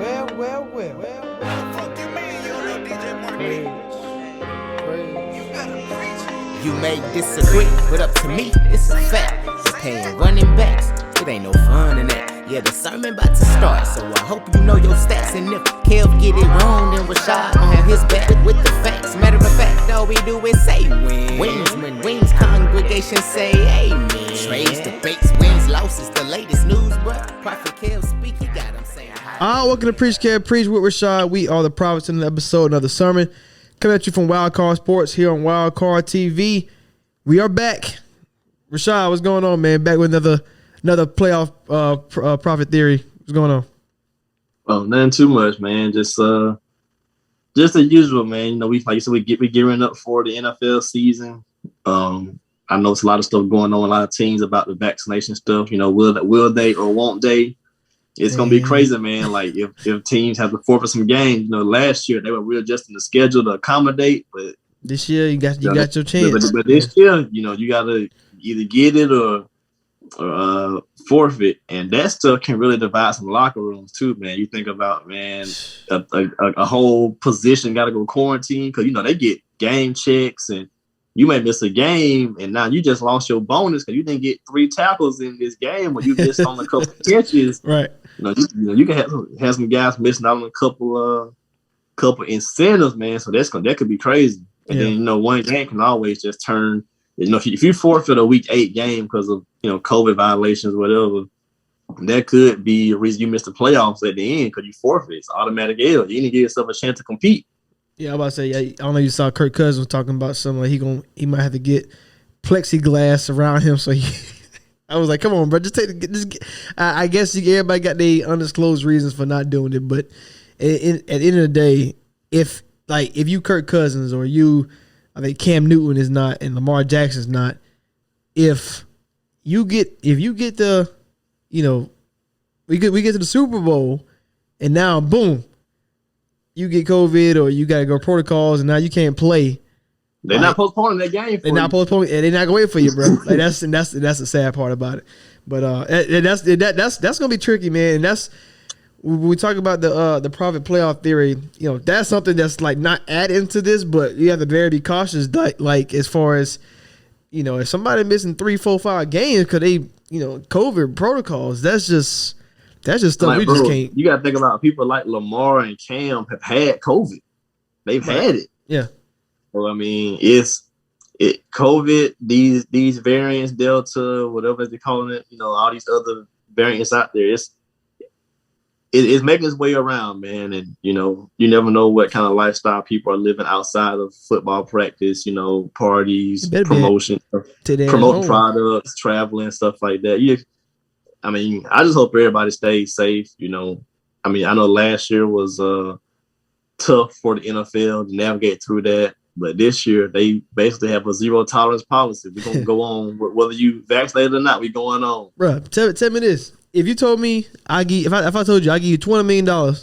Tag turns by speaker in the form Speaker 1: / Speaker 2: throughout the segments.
Speaker 1: You may disagree, but up to me, it's a fact. You're paying running backs, it ain't no fun in that. Yeah, the sermon about to start, so I hope you know your stats. And if Kev get it wrong, then Rashad gon' have his back with the facts. Matter of fact, all we do is say wins. When wings, congregation say amen. Trades, debates, wins, losses, the latest news, but Prophet Kev speak, he got him saying hi.
Speaker 2: All right, welcome to Preach Kev, Preach with Rashad. We are the prophets in the episode, another sermon. Coming at you from Wild Card Sports here on Wild Card TV. We are back. Rashad, what's going on, man? Back with another playoff prophet theory. What's going on?
Speaker 3: Oh, nothing too much, man. Just the usual, man. You know, we gearing up for the NFL season. I know it's a lot of stuff going on, a lot of teams about the vaccination stuff. You know, will they or won't they? It's gonna be crazy, man. Like if teams have to forfeit some games. You know, last year they were readjusting the schedule to accommodate, but
Speaker 2: this year you got your chance.
Speaker 3: But this year, you know, you gotta either get it or forfeit, and that stuff can really divide some locker rooms too, man. You think about, man, a whole position got to go quarantine because, you know, they get game checks and you may miss a game and now you just lost your bonus because you didn't get 3 tackles in this game when you missed on a couple catches.
Speaker 2: Right.
Speaker 3: You know, you can have some guys missing out on a couple incentives, man. So that could be crazy. And then, you know, one game can always just turn. You know, if you forfeit a week 8 game because of, you know, COVID violations, whatever, that could be a reason you missed the playoffs at the end because you forfeit. It's automatic L. You didn't give yourself a chance to compete.
Speaker 2: Yeah, I'm about to say, I don't know if you saw Kirk Cousins talking about something like he might have to get plexiglass around him. So I was like, come on, bro, I guess everybody got their undisclosed reasons for not doing it, but at the end of the day, if you Kirk Cousins or I think Cam Newton is not and Lamar Jackson's not. If you get the, you know, we get to the Super Bowl and now boom, you get COVID or you gotta go protocols and now you can't play.
Speaker 3: They're not postponing that game.
Speaker 2: They're not postponing, and they're not gonna wait for you, bro. Like that's the sad part about it. But that's gonna be tricky, man. And that's when we talk about the prophet playoff theory, you know, that's something that's like not adding to this, but you have to very be cautious. Like as far as, you know, if somebody missing 3, 4, 5 games because they, you know, COVID protocols, that's just stuff
Speaker 3: like,
Speaker 2: we just can't.
Speaker 3: You got to think about people like Lamar and Cam have had COVID. They've had it.
Speaker 2: Yeah. Well,
Speaker 3: I mean, COVID, these variants, Delta, whatever they're calling it, you know, all these other variants out there. It's making its way around, man. And, you know, you never know what kind of lifestyle people are living outside of football practice, you know, parties, promotion, promoting products, traveling, stuff like that. I mean, I just hope everybody stays safe, you know. I mean, I know last year was tough for the NFL to navigate through that. But this year, they basically have a zero tolerance policy. We're going to go on, whether you vaccinated or not, we're going on.
Speaker 2: Bro, tell me this. If you told me, if I told you I give you $20 million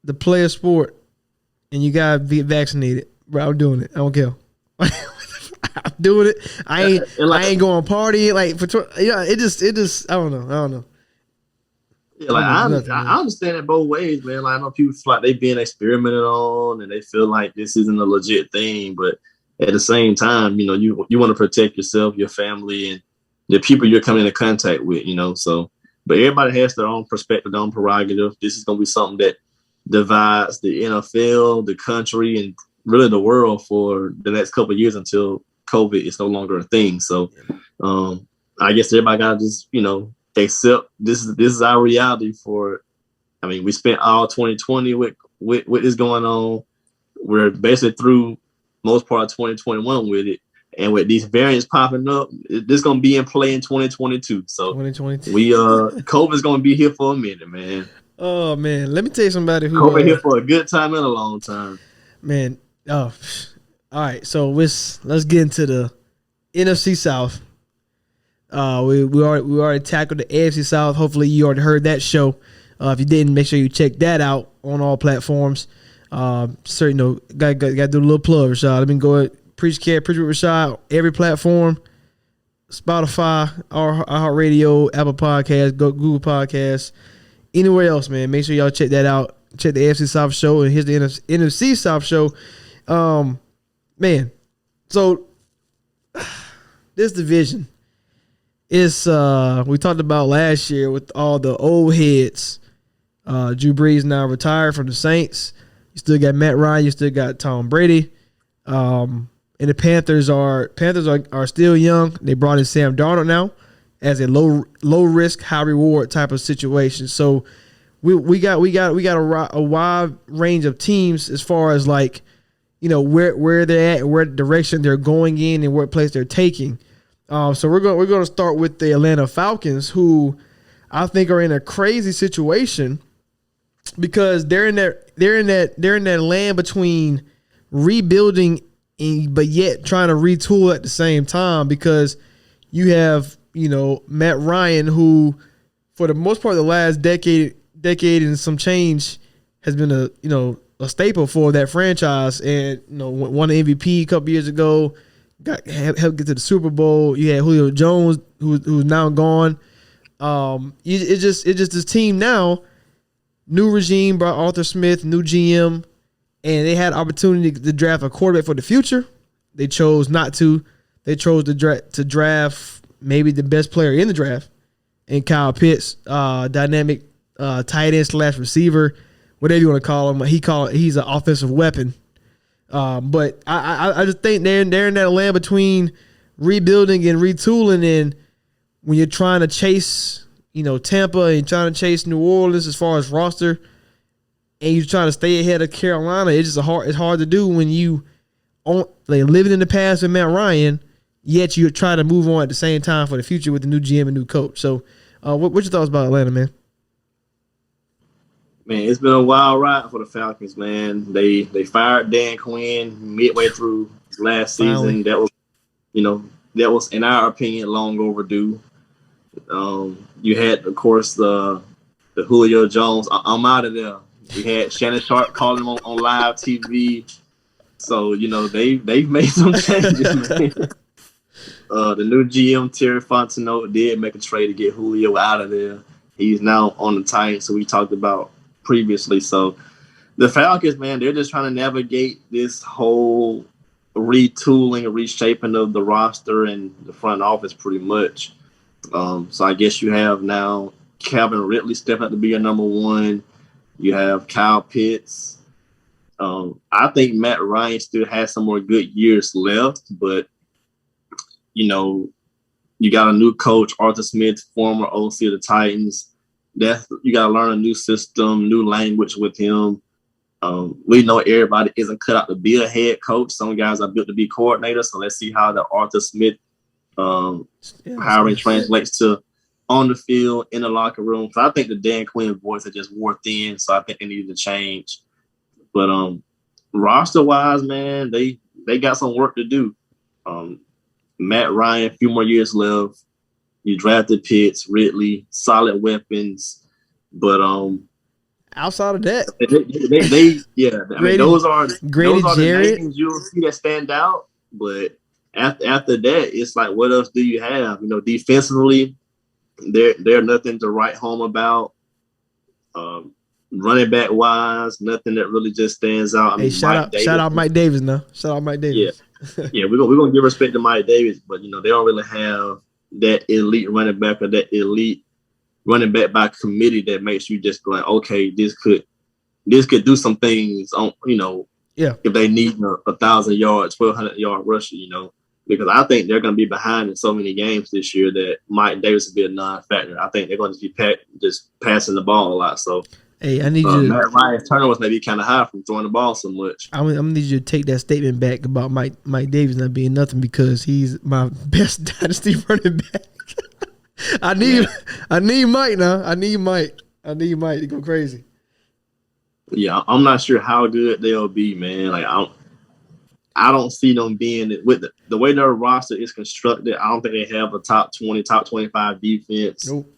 Speaker 2: to play a sport and you got to be vaccinated, bro, I'm doing it. I don't care. I'm doing it. I ain't going partying. Like, it just, I don't know.
Speaker 3: Yeah, like I understand it both ways, man. Like, I know people feel like they being experimented on and they feel like this isn't a legit thing, but at the same time, you know, you want to protect yourself, your family, and the people you're coming into contact with, you know. So, but everybody has their own perspective, their own prerogative. This is going to be something that divides the NFL, the country, and really the world for the next couple of years until COVID is no longer a thing. So, I guess everybody got to just, you know, accept this is our reality for. I mean, we spent all 2020 with this going on. We're basically through most part of 2021 with it. And with these variants popping up, this gonna be in play in 2022. So
Speaker 2: 2022,
Speaker 3: COVID's gonna be here for a minute, man.
Speaker 2: Oh man, let me tell you somebody who
Speaker 3: COVID here for a good time and a long time,
Speaker 2: man. Oh, all right. So let's get into the NFC South. We already tackled the AFC South. Hopefully, you already heard that show. If you didn't, make sure you check that out on all platforms. Certainly, got to do a little plug, Rashad. I've been going. Preach with Rashad, every platform, Spotify, iHeartRadio, Apple Podcasts, Google Podcasts, anywhere else, man, make sure y'all check that out. Check the AFC South show, and here's the NFC South show. Man, so this division is we talked about last year with all the old heads. Drew Brees now retired from the Saints. You still got Matt Ryan. You still got Tom Brady. And the Panthers are still young. They brought in Sam Darnold now as a low risk, high reward type of situation. So we got a wide range of teams as far as like, you know, where they're at and where direction they're going in and what place they're taking. So we're going to start with the Atlanta Falcons, who I think are in a crazy situation because they're in that land between rebuilding but yet trying to retool at the same time, because you have, you know, Matt Ryan, who for the most part of the last decade and some change has been a staple for that franchise, and you know, won an MVP a couple years ago, helped get to the Super Bowl. You had Julio Jones, who's now gone. It's just this team now, new regime, brought Arthur Smith, new GM, and they had opportunity to draft a quarterback for the future. They chose not to. They chose to draft maybe the best player in the draft, and Kyle Pitts, dynamic tight end / receiver, whatever you want to call him. He's an offensive weapon. But I just think they're in that land between rebuilding and retooling. And when you're trying to chase, you know, Tampa and trying to chase New Orleans as far as roster, and you're trying to stay ahead of Carolina, it's hard to do when you living in the past with Matt Ryan, yet you're trying to move on at the same time for the future with the new GM and new coach. So, what's your thoughts about Atlanta, man?
Speaker 3: Man, it's been a wild ride for the Falcons, man. They fired Dan Quinn midway through last season. That was, in our opinion, long overdue. You had, of course, the Julio Jones. I'm out of there. We had Shannon Sharp calling him on live TV. So, you know, they've made some changes, man. The new GM, Terry Fontenot, did make a trade to get Julio out of there. He's now on the Titans, so we talked about previously. So the Falcons, man, they're just trying to navigate this whole retooling and reshaping of the roster and the front office pretty much. So I guess you have now Calvin Ridley stepping up to be a number one. You have Kyle Pitts. I think Matt Ryan still has some more good years left, but, you know, you got a new coach, Arthur Smith, former OC of the Titans. You got to learn a new system, new language with him. We know everybody isn't cut out to be a head coach. Some guys are built to be coordinators. So let's see how the Arthur Smith hiring translates to on the field, in the locker room. So I think the Dan Quinn voice are just wore thin. So I think they need to change. But roster-wise, man, they got some work to do. Matt Ryan, a few more years left. You drafted Pitts, Ridley, solid weapons. But
Speaker 2: outside of that,
Speaker 3: those are
Speaker 2: Jarrett.
Speaker 3: the names you'll see that stand out. But after that, it's like, what else do you have? You know, defensively, they're nothing to write home about. Running back wise, nothing that really just stands out.
Speaker 2: Shout out Mike Davis now. Shout out Mike Davis.
Speaker 3: Yeah, we're gonna give respect to Mike Davis, but you know, they don't really have that elite running back or that elite running back by committee that makes you just go like, okay, this could do some things on, you know, if they need 1,000 yards, 1,200 yard rusher, you know, because I think they're going to be behind in so many games this year that Mike Davis will be a non-factor. I think they're going to be just passing the ball a lot. So,
Speaker 2: hey, I need you.
Speaker 3: Matt Ryan's turnovers may be kind of high from throwing the ball so much.
Speaker 2: I'm gonna need you to take that statement back about Mike Davis not being nothing, because he's my best dynasty running back. I need Mike now. I need Mike to go crazy.
Speaker 3: Yeah, I'm not sure how good they'll be, man. Like I don't see them being with the way their roster is constructed. I don't think they have a top 20, top 25 defense.
Speaker 2: Nope.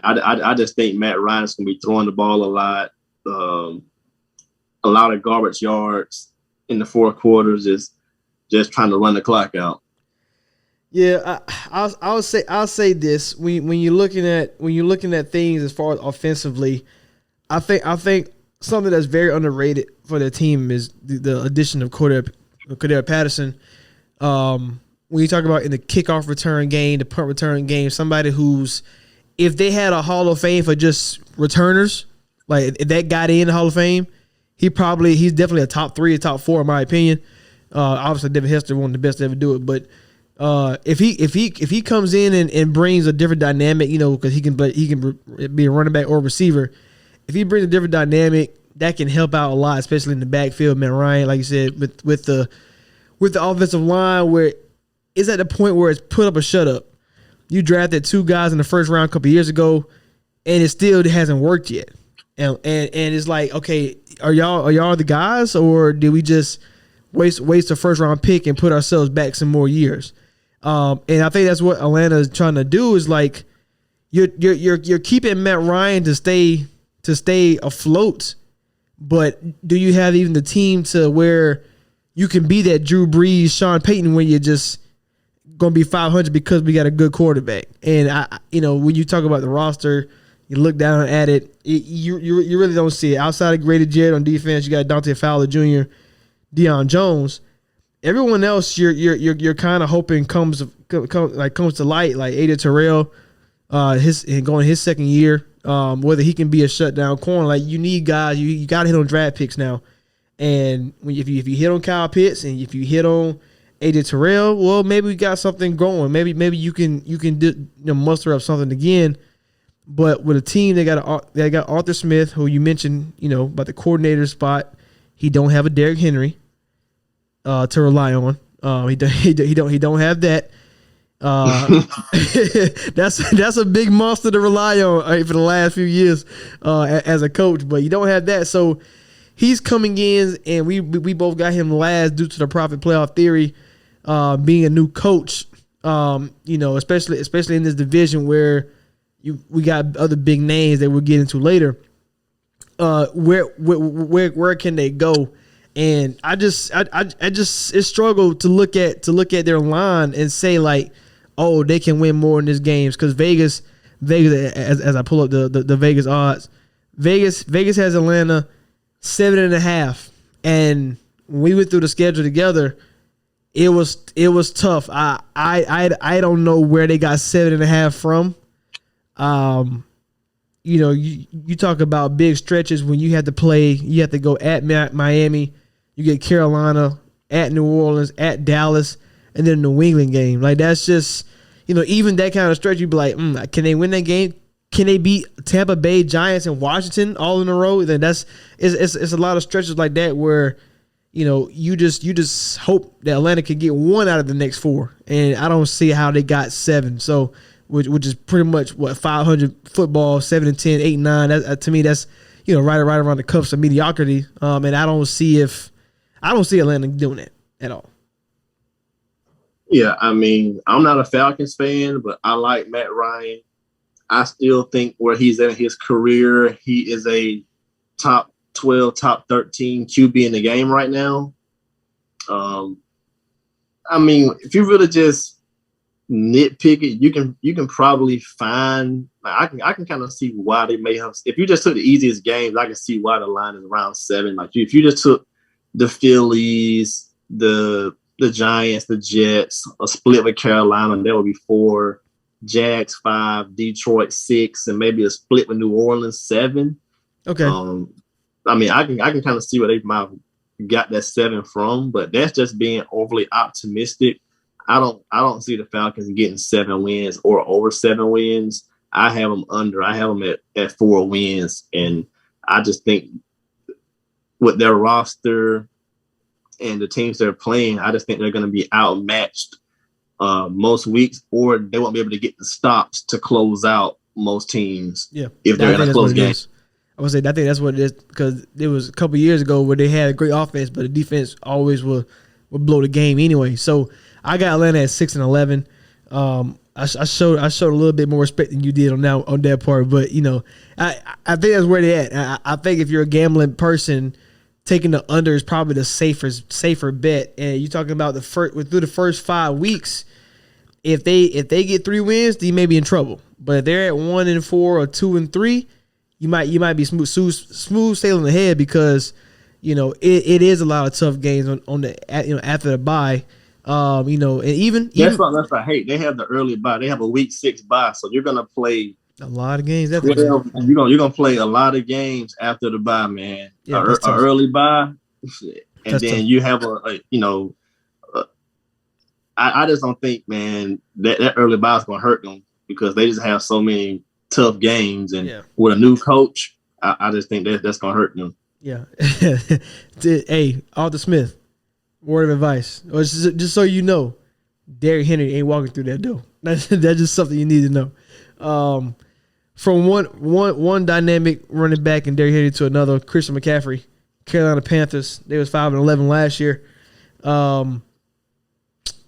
Speaker 3: I just think Matt Ryan's gonna be throwing the ball a lot of garbage yards in the fourth quarters, is just trying to run the clock out.
Speaker 2: Yeah, I'll say this: when you're looking at things as far as offensively, I think something that's very underrated for the team is the addition of Cordell Patterson. When you talk about in the kickoff return game, the punt return game, somebody who's, if they had a Hall of Fame for just returners, like if that got in the Hall of Fame, he's definitely a top 3 or top 4 in my opinion. Obviously, Devin Hester, one of the best to ever do it, but if he comes in and brings a different dynamic, because he can be a running back or a receiver. If he brings a different dynamic, that can help out a lot, especially in the backfield. Matt Ryan, like you said, with the offensive line, where it's at the point where it's put up or shut up. You drafted 2 guys in the first round a couple years ago, and it still hasn't worked yet. And it's like, okay, are y'all the guys, or did we just waste a first round pick and put ourselves back some more years? And I think that's what Atlanta is trying to do. Is like you're keeping Matt Ryan to stay afloat, but do you have even the team to where you can be that Drew Brees, Sean Payton, when you're just going to be 500 because we got a good quarterback? And when you talk about the roster, you look down at it, you really don't see it. Outside of Grady Jarrett on defense, you got Dante Fowler Jr., Deion Jones. Everyone else, you're kind of hoping comes to light, like Ada Terrell, going his second year. Whether he can be a shutdown corner, like you need guys, you got to hit on draft picks now. And if you hit on Kyle Pitts and if you hit on AJ Terrell, well, maybe we got something going. Maybe you can muster up something again. But with a team, they got Arthur Smith, who you mentioned, about the coordinator spot. He don't have a Derrick Henry to rely on. He don't have that. That's a big monster to rely on for the last few years as a coach. But you don't have that, so he's coming in, and we both got him last due to the profit playoff theory. Being a new coach, especially in this division where we got other big names that we'll get into later. Where can they go? And I just struggle to look at their line and say like, oh, they can win more in this games, because Vegas as I pull up the Vegas odds, Vegas has Atlanta 7.5, and when we went through the schedule together, it was tough. I don't know where they got 7.5 from. You talk about big stretches when you have to go at Miami, you get Carolina, at New Orleans, at Dallas, and then the New England game. Like, that's just, even that kind of stretch, you'd be like, can they win that game? Can they beat Tampa Bay, Giants, and Washington all in a row? Then it's a lot of stretches like that where, you just hope that Atlanta can get 1 out of the next 4. And I don't see how they got 7. So, which is pretty much 500 football, 7-10, 8-9. That, to me, that's right around the cuffs of mediocrity. And I don't see Atlanta doing that at all.
Speaker 3: Yeah, I mean, I'm not a Falcons fan, but I like Matt Ryan. I still think where he's at in his career, he is a top 12, top 13 QB in the game right now. I mean, if you really just nitpick it, you can probably find. I can kind of see why they may have. If you just took the easiest games, I can see why the line is around 7. Like if you just took the Phillies, the Giants, the Jets, a split with Carolina, that would be 4. Jags 5, Detroit 6, and maybe a split with New Orleans 7.
Speaker 2: Okay.
Speaker 3: I mean, I can kind of see where they might have got that 7 from, but that's just being overly optimistic. I don't see the Falcons getting 7 wins or over 7 wins. I have them under. I have them at 4 wins, and I just think with their roster and the teams they're playing, I just think they're going to be outmatched most weeks, or they won't be able to get the stops to close out most teams.
Speaker 2: Yeah,
Speaker 3: if they're in a close game.
Speaker 2: I would say I think that's what it is, because it was a couple years ago where they had a great offense, but the defense always would blow the game anyway. So I got Atlanta at 6-11. I showed a little bit more respect than you did on that part, but I think that's where they're at. I think if you're a gambling person, taking the under is probably the safer bet. And you're talking about through the first 5 weeks, if they get 3 wins, then you may be in trouble. But if they're at 1-4 or 2-3, you might be smooth sailing ahead because it is a lot of tough games on the after the bye. And even
Speaker 3: that's what I hate. They have the early bye. They have a week 6 bye, so you're gonna play
Speaker 2: a lot of games. And
Speaker 3: you're gonna play a lot of games after the bye, man.
Speaker 2: Yeah,
Speaker 3: a early bye, and
Speaker 2: that's
Speaker 3: then
Speaker 2: tough.
Speaker 3: you have I just don't think, man, that early bye is gonna hurt them because they just have so many tough games, and with a new coach, I just think that's gonna hurt them.
Speaker 2: Yeah. Hey, Arthur Smith, word of advice, or just so you know, Derrick Henry ain't walking through that door. That's just something you need to know. From one dynamic running back and Derrick Henry to another, Christian McCaffrey, Carolina Panthers. They was 5-11 last year.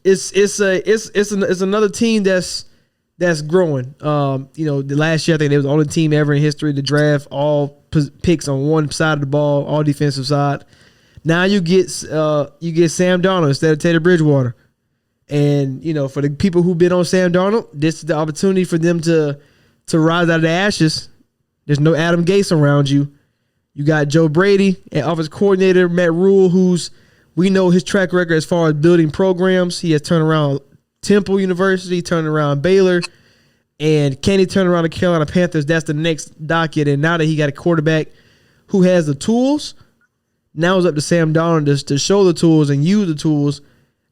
Speaker 2: It's another team that's growing. The last year I think they was the only team ever in history to draft all picks on one side of the ball, all defensive side. Now you get Sam Darnold instead of Teddy Bridgewater, and for the people who've been on Sam Darnold, this is the opportunity for them to rise out of the ashes. There's no Adam Gase around you. You got Joe Brady and offensive coordinator Matt Rule, we know his track record as far as building programs. He has turned around Temple University, turned around Baylor, and can he turn around the Carolina Panthers? That's the next docket. And now that he got a quarterback who has the tools, now it's up to Sam Darnold to show the tools and use the tools,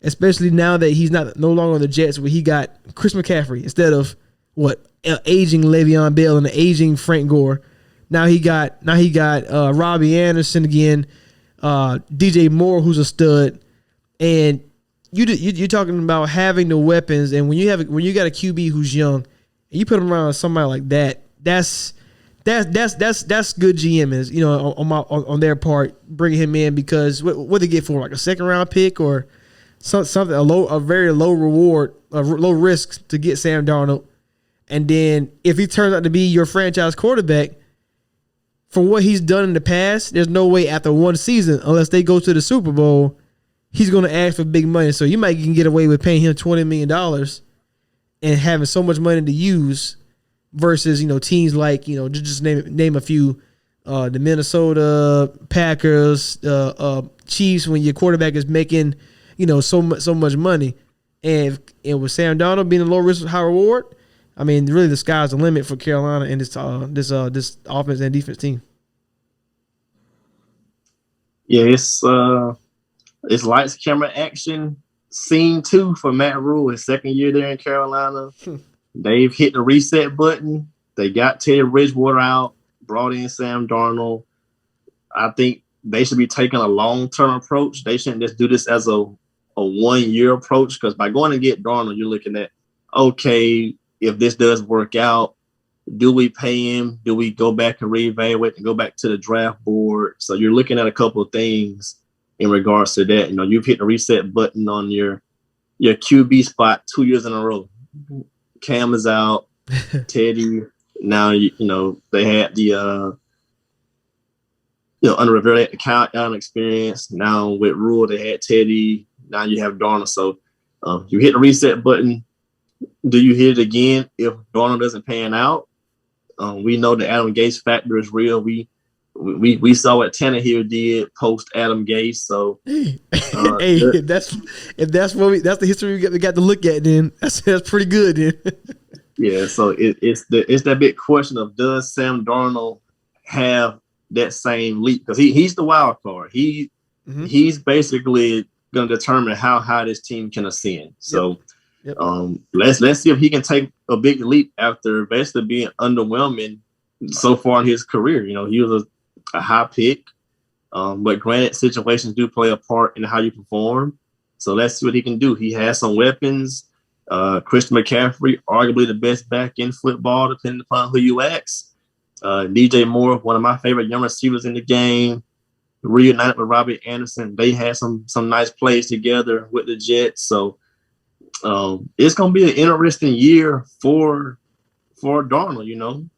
Speaker 2: especially now that he's no longer on the Jets, where he got Chris McCaffrey instead of aging Le'Veon Bell and the aging Frank Gore. Now he got Robbie Anderson again, DJ Moore, who's a stud, and you're talking about having the weapons. And when you got a QB who's young, and you put him around somebody like that, that's good GM on their part, bringing him in, because what they get for like a second round pick or something, a very low reward, low risk to get Sam Darnold. And then if he turns out to be your franchise quarterback, for what he's done in the past, there's no way after one season, unless they go to the Super Bowl, he's going to ask for big money. So you might can get away with paying him $20 million and having so much money to use versus, teams like, just name a few, the Minnesota Packers, Chiefs, when your quarterback is making, so much money. And with Sam Darnold being a low risk, high reward, I mean, really, the sky's the limit for Carolina and this offense and defense team.
Speaker 3: Yeah, it's lights, camera, action. Scene 2 for Matt Rule, his second year there in Carolina. They've hit the reset button. They got Teddy Bridgewater out, brought in Sam Darnold. I think they should be taking a long-term approach. They shouldn't just do this as a 1-year approach, because by going to get Darnold, you're looking at, okay, if this does work out, do we pay him? Do we go back and reevaluate and go back to the draft board? So you're looking at a couple of things in regards to that. You've hit the reset button on your QB spot 2 years in a row. Cam is out. Teddy. Now they had the under Rivera had the countdown experience. Now with Rule, they had Teddy. Now you have Darnold. So you hit the reset button. Do you hit it again if Darnold doesn't pan out? We know the Adam Gase factor is real. We saw what Tannehill did post Adam Gase. So
Speaker 2: that's the history we got to look at. Then that's pretty good. Then.
Speaker 3: Yeah. So it's that big question of, does Sam Darnold have that same leap? Because he's the wild card. He's basically going to determine how high this team can ascend. So. Yep. Let's see if he can take a big leap after basically being underwhelming so far in his career. He was a high pick, but granted, situations do play a part in how you perform. So let's see what he can do. He has some weapons. Christian McCaffrey, arguably the best back in football, depending upon who you ask. DJ Moore, one of my favorite young receivers in the game, reunited with Robbie Anderson. They had some nice plays together with the Jets. So it's going to be an interesting year for Darnold.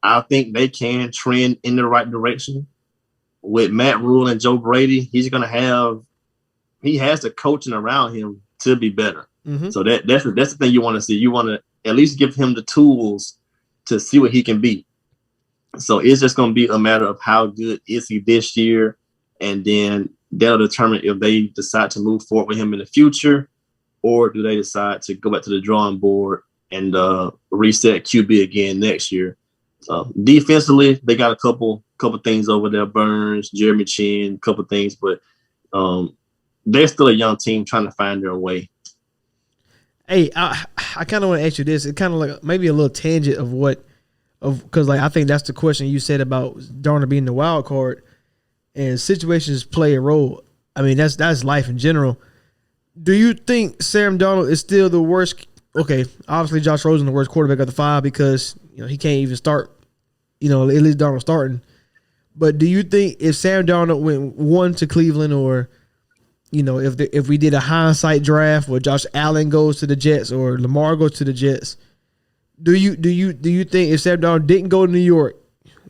Speaker 3: I think they can trend in the right direction with Matt Rule and Joe Brady. He has the coaching around him to be better. Mm-hmm. So that's the thing you want to see. You want to at least give him the tools to see what he can be. So it's just going to be a matter of how good is he this year, and then that'll determine if they decide to move forward with him in the future, or do they decide to go back to the drawing board and reset QB again next year. Defensively, they got a couple things over there. Burns, Jeremy Chin, couple things, but they're still a young team trying to find their way.
Speaker 2: Hey, I kind of want to ask you this. It's kind of like maybe a little tangent because like I think that's the question you said about Darnold being the wild card, and situations play a role. I mean, that's life in general. Do you think Sam Darnold is still the worst? Okay, obviously Josh Rosen the worst quarterback of the five because he can't even start. At least Darnold starting. But do you think if Sam Darnold went one to Cleveland, or if we did a hindsight draft where Josh Allen goes to the Jets or Lamar goes to the Jets, do you think if Sam Darnold didn't go to New York,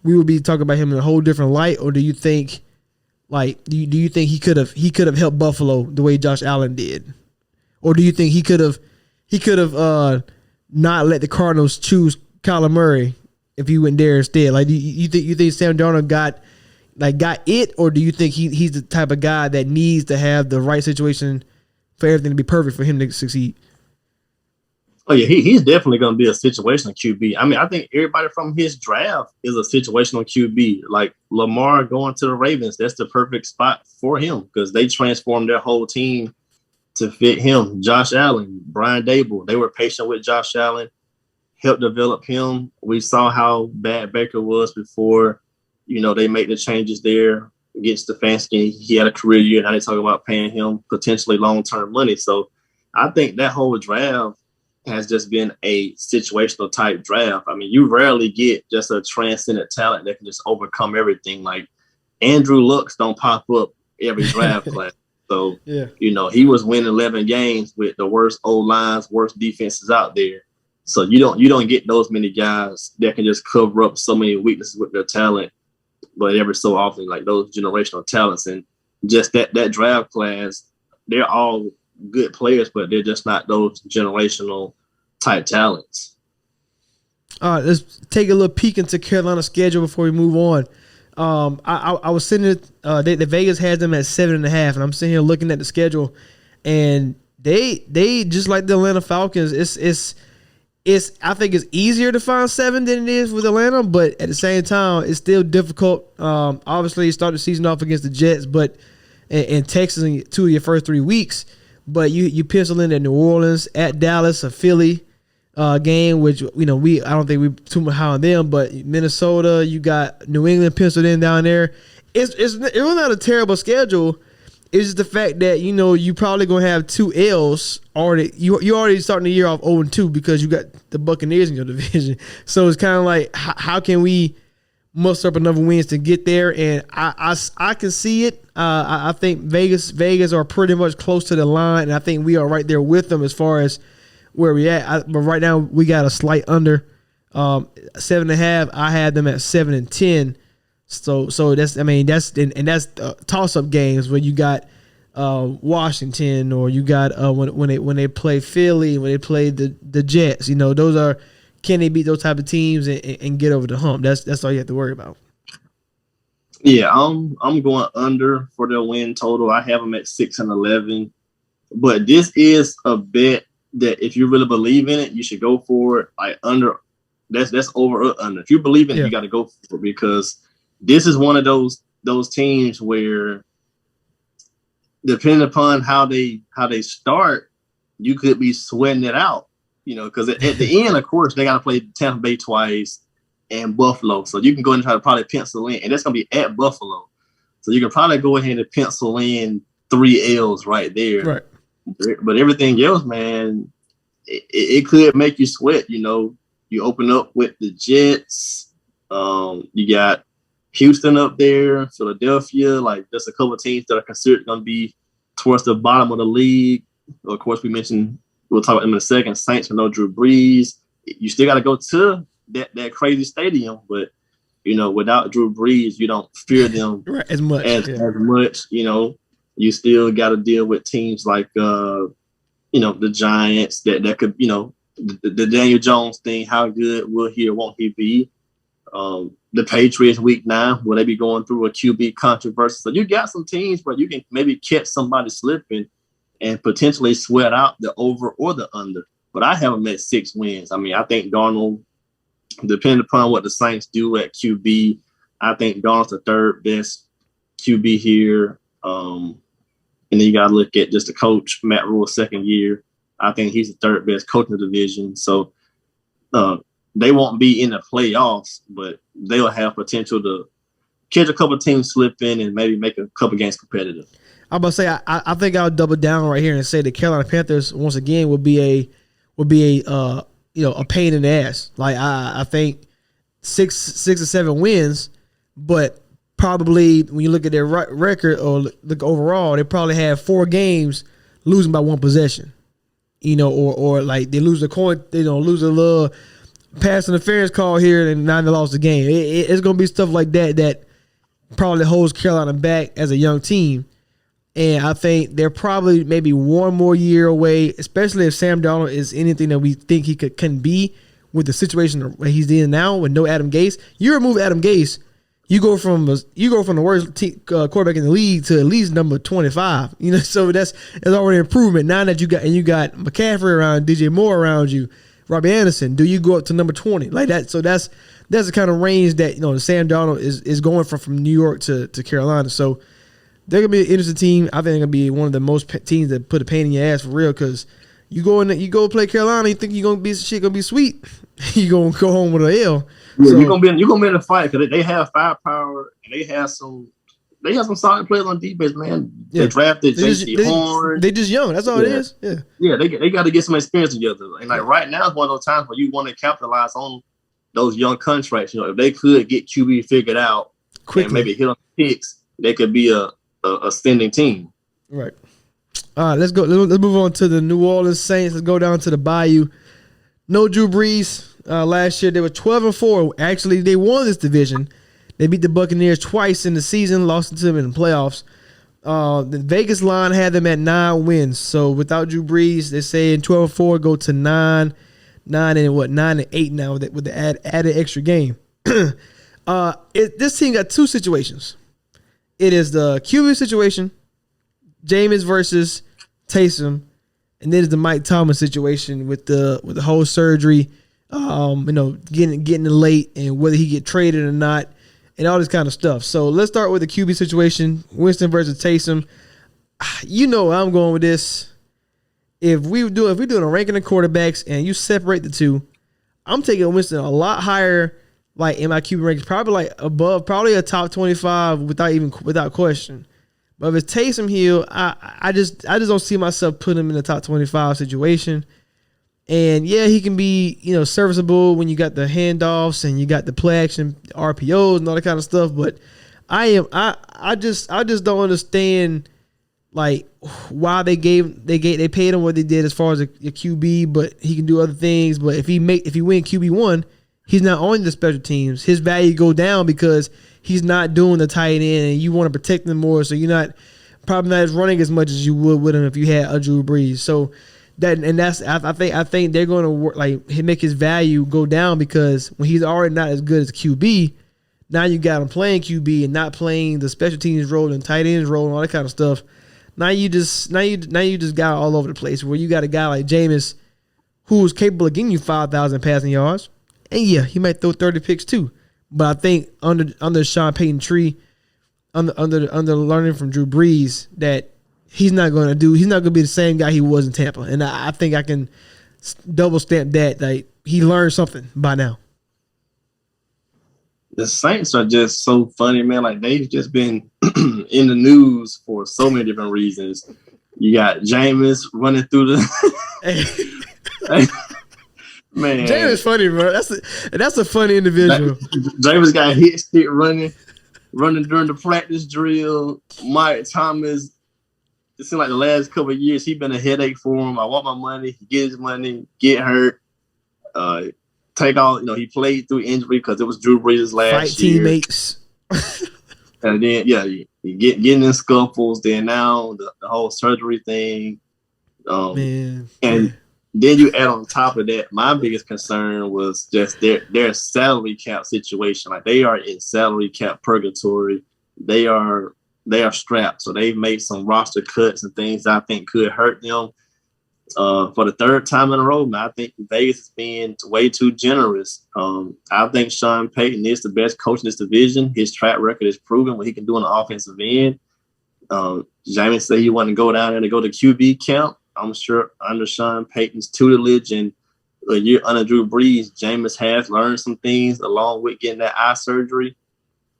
Speaker 2: we would be talking about him in a whole different light, or do you think do you think he could have helped Buffalo the way Josh Allen did, or do you think he could have not let the Cardinals choose Kyler Murray if he went there instead? Like, do you think Sam Darnold got it, or do you think he's the type of guy that needs to have the right situation for everything to be perfect for him to succeed?
Speaker 3: Oh yeah, he's definitely going to be a situational QB. I mean, I think everybody from his draft is a situational QB. Like Lamar going to the Ravens, that's the perfect spot for him because they transformed their whole team to fit him. Josh Allen, Brian Dable, they were patient with Josh Allen, helped develop him. We saw how bad Baker was before, they made the changes there against Stefanski. He had a career year. Now they talk about paying him potentially long-term money. So I think that whole draft has just been a situational type draft. I mean, you rarely get just a transcendent talent that can just overcome everything. Like Andrew Luck's don't pop up every draft class. So,
Speaker 2: yeah.
Speaker 3: He was winning 11 games with the worst O-lines, worst defenses out there. So you don't get those many guys that can just cover up so many weaknesses with their talent, but every so often, like those generational talents. And just that draft class, they're all good players, but they're just not those generational type talents.
Speaker 2: All right, let's take a little peek into Carolina's schedule before we move on. I was sitting there, the Vegas has them at 7.5, and I'm sitting here looking at the schedule, and they just like the Atlanta Falcons. I think it's easier to find 7 than it is with Atlanta, but at the same time, it's still difficult. Obviously, you start the season off against the Jets, but and Texas in 2 of your first 3 weeks. But you pencil in at New Orleans, at Dallas, a Philly game, which I don't think we too much high on them. But Minnesota, you got New England penciled in down there. It was not a terrible schedule. It's just the fact that you probably gonna have 2 L's already. You already starting the year off 0-2 because you got the Buccaneers in your division. So it's kind of like how can we muster up enough wins to get there? And I can see it. I think Vegas are pretty much close to the line, and I think we are right there with them as far as where we at. But right now we got a slight under 7.5. I had them at 7-10. So that's toss up games where you got Washington, or you got when they play Philly, when they play the Jets. Those are, can they beat those type of teams and get over the hump? That's all you have to worry about.
Speaker 3: Yeah, I'm going under for their win total. I have them at 6-11, but this is a bet that if you really believe in it, you should go for it. Like under, that's over or under. If you believe in it, you got to go for it, because this is one of those teams where, depending upon how they start, you could be sweating it out. Because at the end, of course, they got to play Tampa Bay twice and Buffalo. So you can go and try to probably pencil in, and that's going to be at Buffalo. So you can probably go ahead and pencil in 3 L's right there.
Speaker 2: Right.
Speaker 3: But everything else, man, it could make you sweat. You open up with the Jets. You got Houston up there, Philadelphia. Like, there's a couple of teams that are considered going to be towards the bottom of the league. Of course, we'll talk about them in a second. Saints with no Drew Brees. You still got to go to that crazy stadium, but without Drew Brees, you don't fear them
Speaker 2: as much.
Speaker 3: As much. You still got to deal with teams like the Giants that could the Daniel Jones thing. How good will he or won't he be? The Patriots week 9, will they be going through a QB controversy? So you got some teams where you can maybe catch somebody slipping and potentially sweat out the over or the under. But I haven't met 6 wins. I mean, I think Darnold, depending upon what the Saints do at QB, I think Darnold's the 3rd best QB here. And then you got to look at just the coach, Matt Rule's 2nd year. I think he's the 3rd best coach in the division. So they won't be in the playoffs, but they'll have potential to catch a couple of teams slipping and maybe make a couple games competitive.
Speaker 2: I'm about to say I think I'll double down right here and say the Carolina Panthers once again will be a pain in the ass. Like I think 6 or 7 wins, but probably when you look at their record or look overall, they probably have 4 games losing by 1 possession. Or like they lose the coin, lose a little pass interference call here and now they lost the game. It's gonna be stuff like that probably holds Carolina back as a young team. And I think they're probably maybe 1 more year away, especially if Sam Darnold is anything that we think he can be with the situation he's in now with no Adam Gase. You remove Adam Gase, you go from the worst quarterback in the league to at least number 25. So that's already an improvement. Now that you got McCaffrey around, DJ Moore around you, Robbie Anderson, do you go up to number 20 like that? So that's the kind of range that Sam Darnold is going from New York to Carolina. So they're gonna be an interesting team. I think they're gonna be one of the most teams that put a pain in your ass for real. Because you go play Carolina, you think you're gonna be sweet. You gonna go home with an L.
Speaker 3: Yeah, so, you're gonna be in a fight because they have firepower and they have some solid players on defense, man.
Speaker 2: Yeah.
Speaker 3: They drafted J.C. Horn.
Speaker 2: They just young. That's all it is. Yeah.
Speaker 3: Yeah, they got to get some experience together. And like right now is one of those times where you want to capitalize on those young contracts. If they could get QB figured out quickly and maybe hit on the picks, they could be a standing team.
Speaker 2: Right. All right, let's go. Let's move on to the New Orleans Saints. Let's go down to the Bayou. No Drew Brees. Last year they were 12-4. Actually, they won this division. They beat the Buccaneers twice in the season, lost to them in the playoffs. The Vegas line had them at 9 wins. So without Drew Brees, they're saying 12-4 go to 9 and 8 now with the added extra game. This team got 2 situations. It is the QB situation, Jameis versus Taysom, and then it's the Mike Thomas situation with the whole surgery, getting it late and whether he get traded or not, and all this kind of stuff. So let's start with the QB situation, Winston versus Taysom. I'm going with this. If we're doing a ranking of quarterbacks and you separate the two, I'm taking Winston a lot higher. Like in my QB rankings, probably like above, probably a top 25 without question. But if it's Taysom Hill, I just don't see myself putting him in the top 25 situation. And yeah, he can be serviceable when you got the handoffs and you got the play action RPOs and all that kind of stuff. But I just don't understand like why they paid him what they did as far as a QB, but he can do other things. But if he win QB1. He's not on the special teams. His value go down because he's not doing the tight end, and you want to protect him more. So you're probably not running as much as you would with him if you had a Drew Brees. So I think they're going to work make his value go down because when he's already not as good as QB, now you got him playing QB and not playing the special teams role and tight ends role and all that kind of stuff. Now you just got all over the place where you got a guy like Jameis who's capable of getting you 5,000 passing yards. And yeah, he might throw 30 picks too. But I think under Sean Payton tree, under learning from Drew Brees, that he's not going to be the same guy he was in Tampa. And I think I can double stamp that. Like he learned something by now.
Speaker 3: The Saints are just so funny, man. Like they've just been in the news for so many different reasons. You got Jameis running through the man,
Speaker 2: Jameis funny, bro. That's a funny individual.
Speaker 3: Jameis got hit stick running during the practice drill. Mike Thomas, it seems like the last couple of years he's been a headache for him. I want my money. He gets his money, get hurt, take all. He played through injury because it was Drew Brees' last year.
Speaker 2: Teammates.
Speaker 3: And then you getting in scuffles. Then now the whole surgery thing.
Speaker 2: Man.
Speaker 3: And then you add on top of that, my biggest concern was just their salary cap situation. Like they are in salary cap purgatory. They are strapped. So they've made some roster cuts and things I think could hurt them. For the third time in a row, man, I think Vegas is being way too generous. I think Sean Payton is the best coach in this division. His track record is proven what he can do on the offensive end. Jameis said he wanted to go down there and go to QB camp. I'm sure under Sean Payton's tutelage and a year under Drew Brees, Jameis has learned some things along with getting that eye surgery.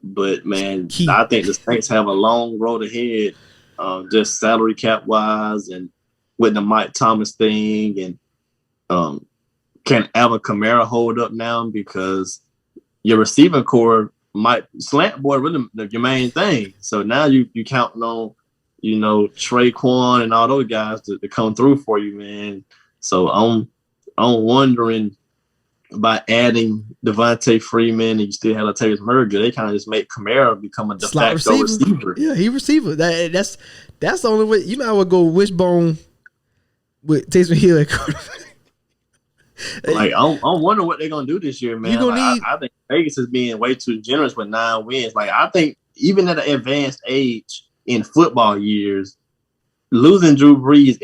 Speaker 3: But, man, I think the Saints have a long road ahead, just salary cap wise and with the Mike Thomas thing. And can Alvin Kamara hold up now? Because your receiving core might slant board with your main thing. So now you counting on, Traquan and all those guys to come through for you, man. So I'm wondering by adding Devontae Freeman and you still have Latavius Murray, they kind of just make Kamara become a de facto receiver.
Speaker 2: Yeah, he receiver. That's the only way. You might well go wishbone with Taysom Hill at quarterback.
Speaker 3: Like I'm wondering what they're gonna do this year, man. I think Vegas is being way too generous with 9 wins. Like I think even at an advanced age in football years, losing Drew Brees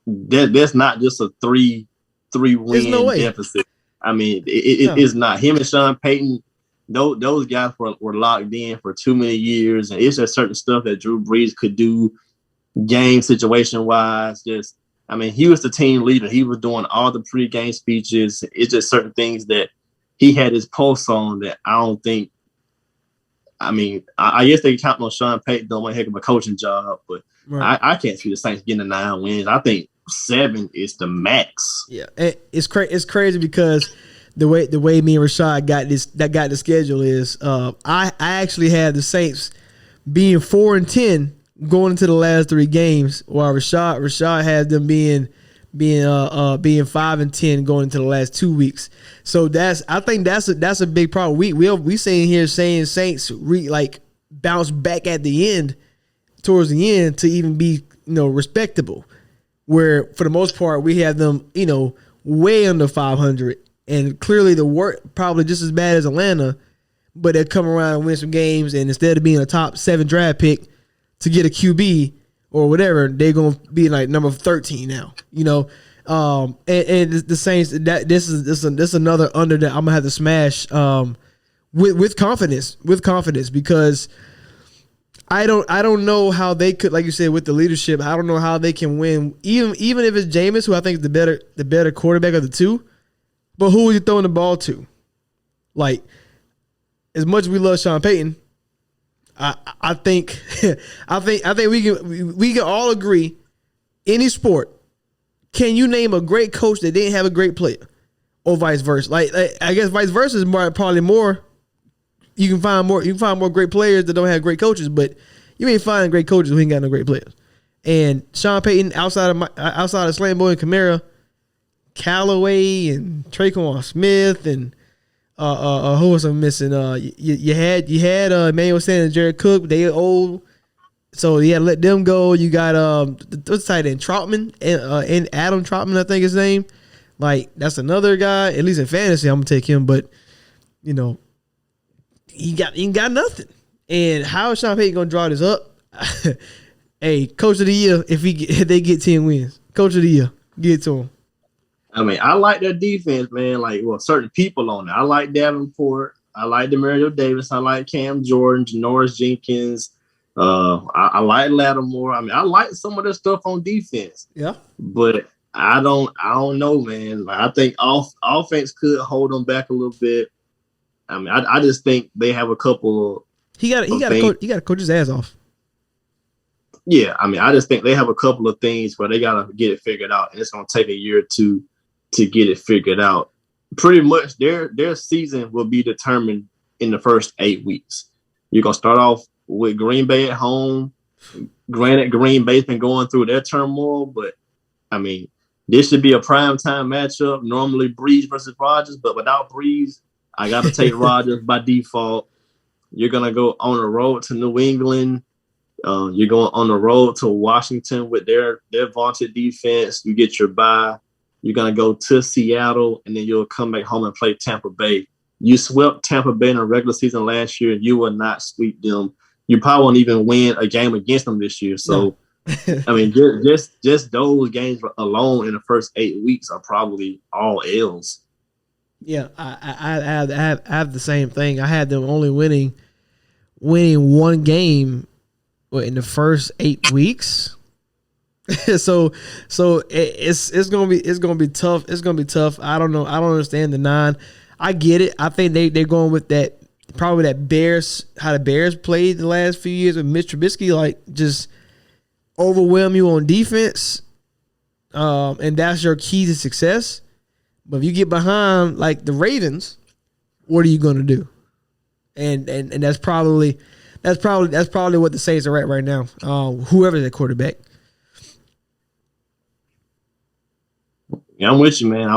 Speaker 3: that's not just a 3 win deficit. I mean, it's not. Him and Sean Payton, those guys were locked in for too many years, and it's just certain stuff that Drew Brees could do, game situation wise. He was the team leader. He was doing all the pregame speeches. It's just certain things that he had his pulse on that I don't think. I guess they count on Sean Payton doing one heck of a coaching job, but right. I can't see the Saints getting the 9 wins. I think 7 is the max.
Speaker 2: Yeah, it's crazy because the way me and Rashad got the schedule is I actually had the Saints being 4-10 going into the last 3 games, while Rashad had them being 5-10 going into the last 2 weeks. So I think that's a big problem. We sitting here saying Saints bounce back at the end, towards the end to even be respectable. Where for the most part we have them way under 500, and clearly the work probably just as bad as Atlanta, but they come around and win some games, and instead of being a top 7 draft pick to get a QB or whatever, they're gonna be like number 13 now. And the Saints, this is another under that I'm gonna have to smash with confidence because I don't know how they could, like you said, with the leadership. I don't know how they can win, even if it's Jameis, who I think is the better quarterback of the two. But who are you throwing the ball to? Like, as much as we love Sean Payton, I think we can all agree, any sport, can you name a great coach that didn't have a great player, or vice versa? Like I guess vice versa is probably more. You can find more great players that don't have great coaches, but you ain't finding great coaches who ain't got no great players. And Sean Payton, outside of Slambo and Kamara, Callaway and Traquan Smith and who was I missing? You had Emmanuel Sanders and Jared Cook. They old, so you had to let them go. You got what's tight end Troutman and Adam Troutman, I think his name. Like that's another guy. At least in fantasy, I'm gonna take him, but he got nothing. And how is Sean Payton gonna draw this up? Hey, coach of the year if they get 10 wins. Coach of the year, get it to him.
Speaker 3: I like their defense, man. Certain people on there. I like Davenport. I like Demario Davis. I like Cam Jordan, Janoris Jenkins. I like Lattimore. I like some of their stuff on defense. Yeah, but I don't know, man. I think offense could hold them back a little bit. I just think they have a couple of. He got
Speaker 2: to coach his ass off.
Speaker 3: Yeah, I just think they have a couple of things where they gotta get it figured out, and it's gonna take a year or two to get it figured out. Pretty much, their season will be determined in the first 8 weeks. You're gonna start off with Green Bay at home. Granted, Green Bay's been going through their turmoil, but this should be a primetime matchup. Normally, Breeze versus Rodgers, but without Breeze, I got to take Rodgers by default. You're going to go on the road to New England. You're going on the road to Washington with their vaunted defense. You get your bye. You're gonna go to Seattle, and then you'll come back home and play Tampa Bay. You swept Tampa Bay in the regular season last year. You will not sweep them. You probably won't even win a game against them this year. So, I mean, just those games alone in the first 8 weeks are probably all L's.
Speaker 2: Yeah, I have the same thing. I had them only winning one game in the first 8 weeks. so it's gonna be tough. It's gonna be tough. I don't know. I don't understand the 9. I get it. I think they're going with that, probably that Bears, how the Bears played the last few years with Mitch Trubisky, like just overwhelm you on defense, and that's your key to success. But if you get behind like the Ravens, what are you going to do? And that's probably what the Saints are at right now. Whoever's at quarterback.
Speaker 3: Yeah, I'm with you, man. I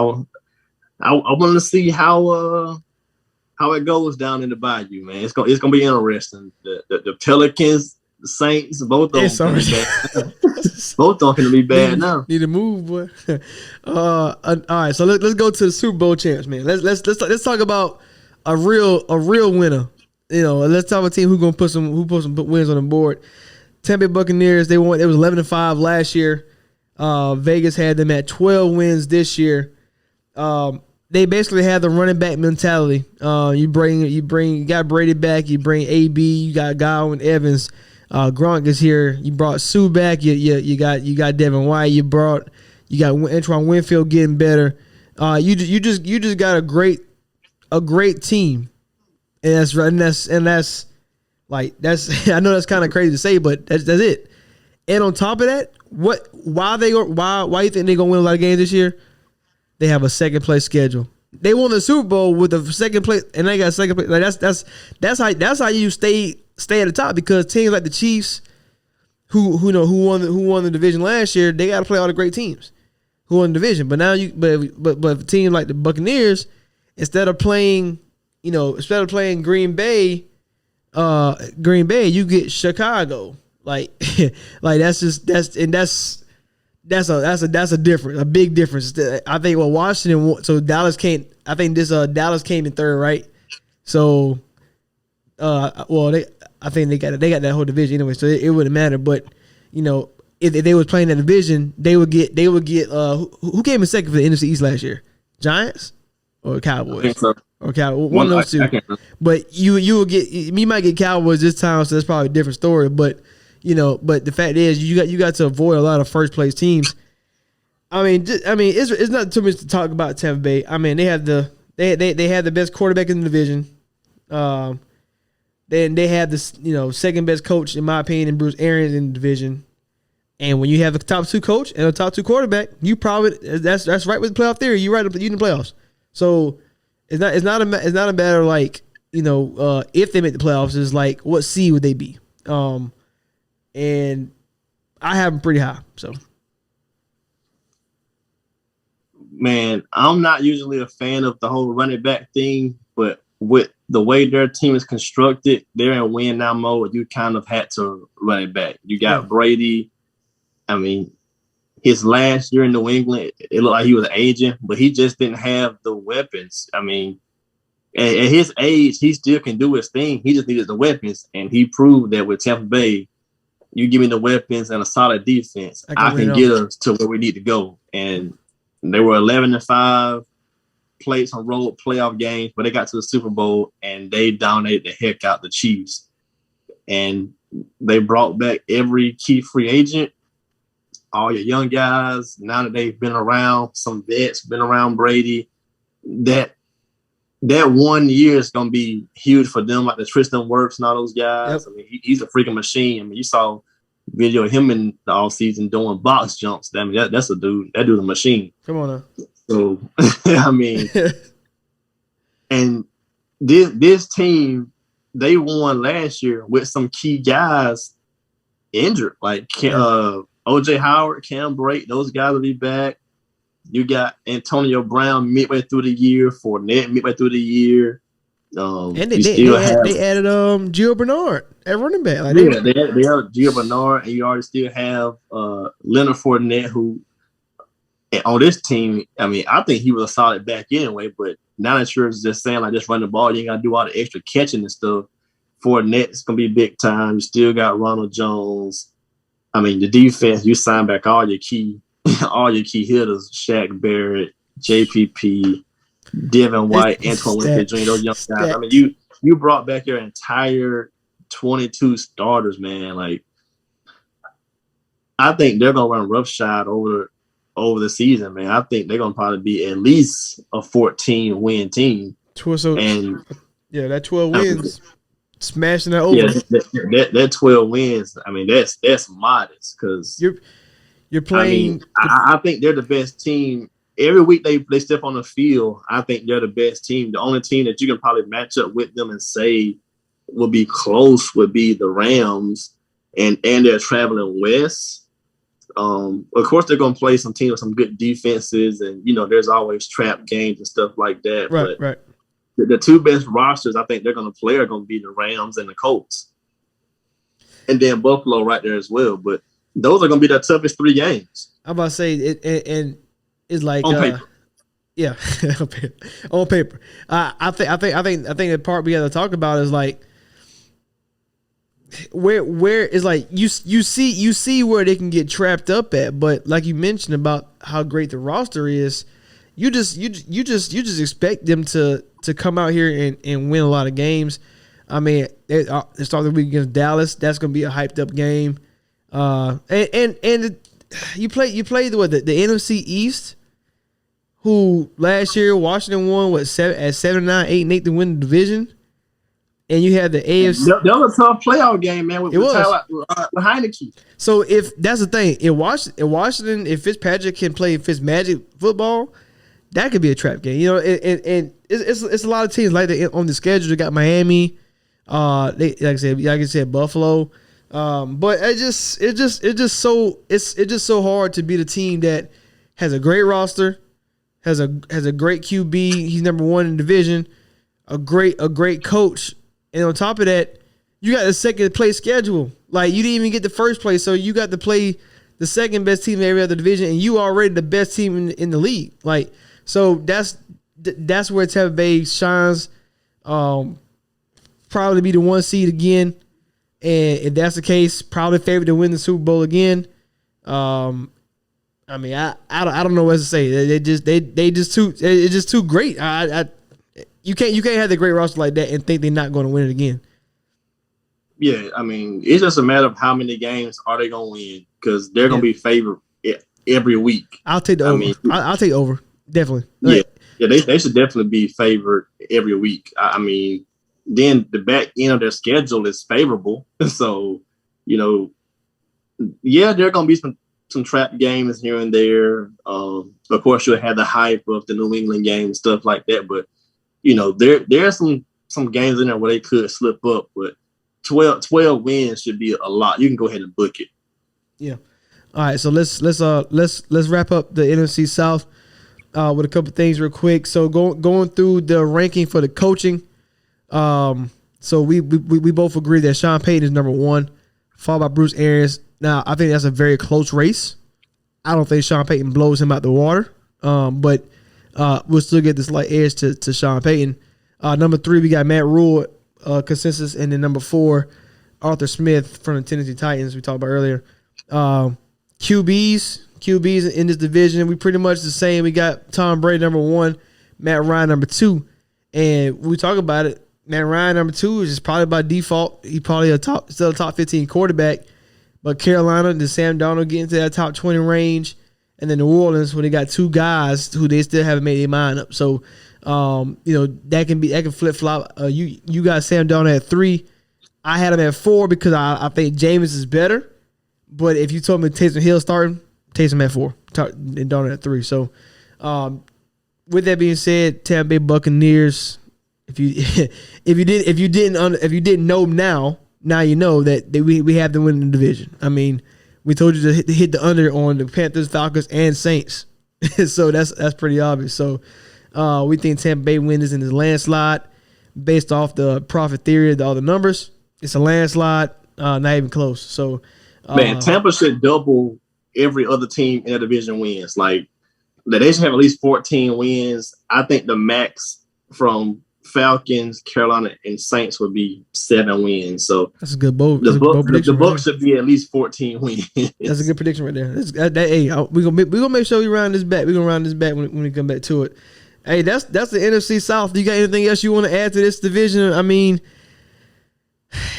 Speaker 3: want to see how it goes down in the Bayou, man. It's gonna be interesting. The Pelicans, the Saints, both of them. Both of them can be bad now.
Speaker 2: Need to move, boy. All right, so let's go to the Super Bowl champs, man. Let's talk about a real winner. You know, let's talk about a team who put some wins on the board. Tampa Bay Buccaneers, it was 11-5 last year. Vegas had them at 12 wins this year. They basically have the running back mentality. You got Brady back, you bring AB, you got Godwin, Evans. Gronk is here. You brought Sue back. You got Devin White. You got Antoine Winfield getting better. You just got a great team, and that's right. And that's I know that's kind of crazy to say, but that's it. And on top of that, why you think they're gonna win a lot of games this year? They have a second place schedule. They won the Super Bowl with the second place, and they got second place. Like that's how you stay at the top, because teams like the Chiefs, who won the division last year, they got to play all the great teams who won the division. But now but teams like the Buccaneers, instead of playing Green Bay, you get Chicago. Like that's a difference, a big difference. I think Washington. So Dallas can't. I think Dallas came in third, right? So, I think they got that whole division anyway, so it wouldn't matter. But if they was playing that division, they would get who came in second for the NFC East last year? Giants or Cowboys?
Speaker 3: I think so.
Speaker 2: Or Cowboys, one of those two. But you might get Cowboys this time, so that's probably a different story. But but the fact is, you got to avoid a lot of first place teams. I mean, it's not too much to talk about Tampa Bay. I mean, they have the best quarterback in the division. Then they have this, second best coach in my opinion, Bruce Arians in the division. And when you have a top 2 coach and a top 2 quarterback, you probably that's right with the playoff theory. You in the playoffs. So it's not a matter like if they make the playoffs. It's like what seed would they be? And I have them pretty high. So,
Speaker 3: man, I'm not usually a fan of the whole running back thing, but with the way their team is constructed, they're in win now mode. You kind of had to run it back. You got Brady. I mean, his last year in New England, it looked like he was aging, but he just didn't have the weapons. I mean, at his age, he still can do his thing. He just needed the weapons, and he proved that with Tampa Bay, you give me the weapons and a solid defense, I can get us to where we need to go. And they were 11-5. Played some road playoff games, but they got to the Super Bowl and they dominated the heck out the Chiefs. And they brought back every key free agent, all your young guys. Now that they've been around, some vets been around Brady, that 1 year is going to be huge for them, like the Tristan Wirfs and all those guys. Yep. I mean, he's a freaking machine. I mean, you saw video of him in the offseason doing box jumps. I mean, that's a dude. That dude's a machine.
Speaker 2: Come on now.
Speaker 3: So, I mean, and this team, they won last year with some key guys injured, like O.J. Howard, Cam Brate, those guys will be back. You got Antonio Brown midway through the year, Fournette midway through the year.
Speaker 2: And they added Gio Bernard at running back. Like
Speaker 3: they have Gio Bernard, and you already still have Leonard Fournette, who And on this team, I mean, I think he was a solid back anyway, but now that you're just saying, like, just run the ball, you ain't got to do all the extra catching and stuff. Fournette's going to be big time. You still got Ronald Jones. I mean, the defense, you sign back all your key hitters, Shaq Barrett, JPP, Devin White, Antoine Winfield Jr., those young guys. I mean, you brought back your entire 22 starters, man. Like, I think they're going to run roughshod over the season, man. I think they're going to probably be at least a 14-win team.
Speaker 2: That 12 wins, smashing that over. Yeah,
Speaker 3: that 12 wins, I mean, that's modest because
Speaker 2: you're playing.
Speaker 3: I think they're the best team. Every week they step on the field, I think they're the best team. The only team that you can probably match up with them and say will be close would be the Rams, and they're traveling west. Of course, they're going to play some teams with some good defenses, and there's always trap games and stuff like that.
Speaker 2: Right.
Speaker 3: The two best rosters I think they're going to play are going to be the Rams and the Colts, and then Buffalo right there as well. But those are going to be the toughest 3 games.
Speaker 2: I'm about to say it, and it's like
Speaker 3: on paper.
Speaker 2: Yeah, on paper. I think the part we got to talk about is like. Where is like you see where they can get trapped up at, but like you mentioned about how great the roster is, you just expect them to come out here and win a lot of games. I mean, they start the week against Dallas. That's going to be a hyped up game. And you play the NFC East, who last year Washington won at 7-9, 8-8 to win the division. And you had the AFC.
Speaker 3: That was a tough playoff game, man. With Heineke.
Speaker 2: So if that's the thing, in Washington, if Fitzpatrick can play Fitzmagic football, that could be a trap game. And it's a lot of teams like that on the schedule. They got Miami, like I said, Buffalo. But it's just so hard to be the team that has a great roster, has a great QB. He's number 1 in the division, a great coach. And on top of that, you got the second place schedule. Like, you didn't even get the first place, so you got to play the second best team in every other division, and you already the best team in the league. Like, so that's where Tampa Bay shines. Probably be the 1 seed again, and if that's the case, probably favored to win the Super Bowl again. I mean, I don't know what to say. It's just too great. You can't have the great roster like that and think they're not going to win it again.
Speaker 3: Yeah, I mean, it's just a matter of how many games are they going to win, because they're going to be favored every week.
Speaker 2: I'll take the over. I'll take over, definitely.
Speaker 3: Yeah, they should definitely be favored every week. I mean, then the back end of their schedule is favorable. So, they're going to be some trap games here and there. Of course, you'll have the hype of the New England game and stuff like that, but there are some games in there where they could slip up, but 12 wins should be a lot. You can go ahead and book it.
Speaker 2: Yeah. All right, so let's wrap up the NFC South with a couple things real quick. So going through the ranking for the coaching. So we both agree that Sean Payton is number 1, followed by Bruce Arians. Now, I think that's a very close race. I don't think Sean Payton blows him out the water. But we'll still get this slight edge to Sean Payton. Number 3, we got Matt Rule, consensus. And then number 4, Arthur Smith from the Tennessee Titans, we talked about earlier. QBs in this division, we pretty much the same. We got Tom Brady, number 1, Matt Ryan, number 2. And we talk about it, Matt Ryan, number 2, is just probably by default. He probably still a top 15 quarterback. But Carolina, the Sam Darnold getting to that top 20 range. And then New Orleans, where they got 2 guys who they still haven't made their mind up. So, that can flip flop. You got Sam Darnold at 3. I had him at 4 because I think Jameis is better. But if you told me Taysom Hill starting, Taysom at 4 and Darnold at 3. So, with that being said, Tampa Bay Buccaneers. If you didn't know now you know that we have to win the division. I mean, we told you to hit the under on the Panthers, Falcons, and Saints. So that's pretty obvious. So we think Tampa Bay wins in this landslide based off the profit theory of all the numbers. It's a landslide, not even close. So
Speaker 3: Tampa should double every other team in the division wins. Like, they should have at least 14 wins. I think the max from Falcons, Carolina, and Saints would be 7 wins. So
Speaker 2: that's a good bowl.
Speaker 3: The Bucs should be at least 14 wins.
Speaker 2: That's a good prediction right there. Hey, we gonna make sure we round this back. We gonna round this back when we come back to it. Hey, that's the NFC South. Do you got anything else you want to add to this division? I mean,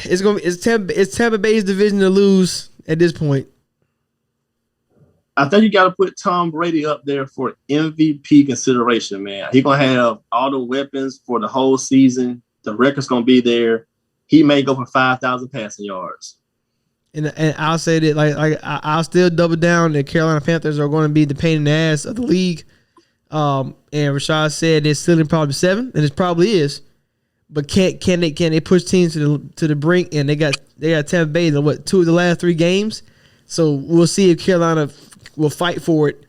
Speaker 2: it's Tampa Bay's division to lose at this point.
Speaker 3: I think you got to put Tom Brady up there for MVP consideration, man. He's going to have all the weapons for the whole season. The record's going to be there. He may go for 5,000 passing yards.
Speaker 2: And I'll say that I'll still double down that Carolina Panthers are going to be the pain in the ass of the league. And Rashad said it's still in probably 7, and it probably is. But can they push teams to the brink? And they got Tampa Bay in 2 of the last 3 games. So we'll see if Carolina will fight for it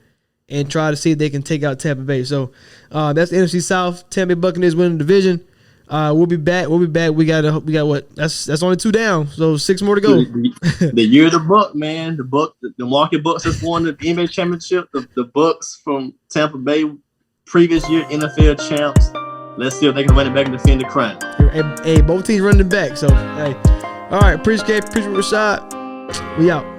Speaker 2: and try to see if they can take out Tampa Bay. So that's the NFC South. Tampa Bay Buccaneers winning the division. We'll be back. We got what? That's only 2 down. So 6 more to go.
Speaker 3: The year of the Buck, man. The Milwaukee Bucks has won the NBA championship. The Bucks from Tampa Bay, previous year NFL champs. Let's see if they can run it back and defend the crown.
Speaker 2: Hey, both teams running it back. So hey, all right. Appreciate Rashad. We out.